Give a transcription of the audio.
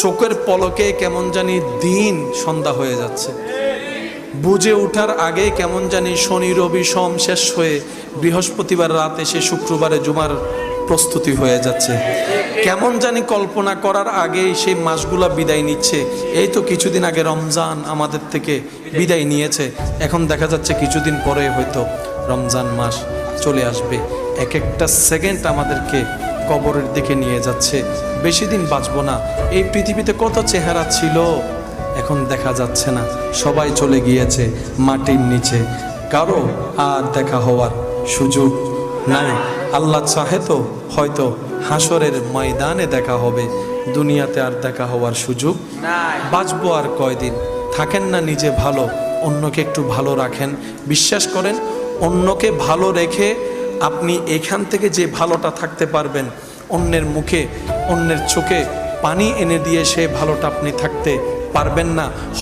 চোখের পলকে কেমন জানি দিন সন্ধ্যা হয়ে যাচ্ছে, বুঝে ওঠার আগে কেমন জানি শনি রবি সোম শেষ হয়ে বৃহস্পতিবার রাতে সে শুক্রবারে জুমার প্রস্তুতি হয়ে যাচ্ছে। কেমন জানি কল্পনা করার আগেই সেই মাসগুলা বিদায় নিচ্ছে। এই তো কিছুদিন আগে রমজান আমাদের থেকে বিদায় নিয়েছে, এখন দেখা যাচ্ছে কিছুদিন পরে হয়তো রমজান মাস চলে আসবে। এক একটা সেকেন্ড আমাদেরকে কবরের দিকে নিয়ে যাচ্ছে। বেশি দিন বাঁচবো না। এই পৃথিবীতে কত চেহারা ছিল, এখন দেখা যাচ্ছে না, সবাই চলে গিয়েছে মাটির নিচে, কারো আর দেখা হওয়ার সুযোগ নাই। আল্লাহ চাহে তো হয়তো হাসরের ময়দানে দেখা হবে, দুনিয়াতে আর দেখা হওয়ার সুযোগ নাই। বাঁচবো আর কয়দিন, থাকেন না নিজে ভালো, অন্যকে একটু ভালো রাখেন। বিশ্বাস করেন, অন্যকে ভালো রেখে আপনি এখান থেকে যে ভালোটা থাকতে পারবেন, অন্যের মুখে অন্যের চোখে পানি এনে দিয়ে সে ভালোটা আপনি থাকতে পারবেন না।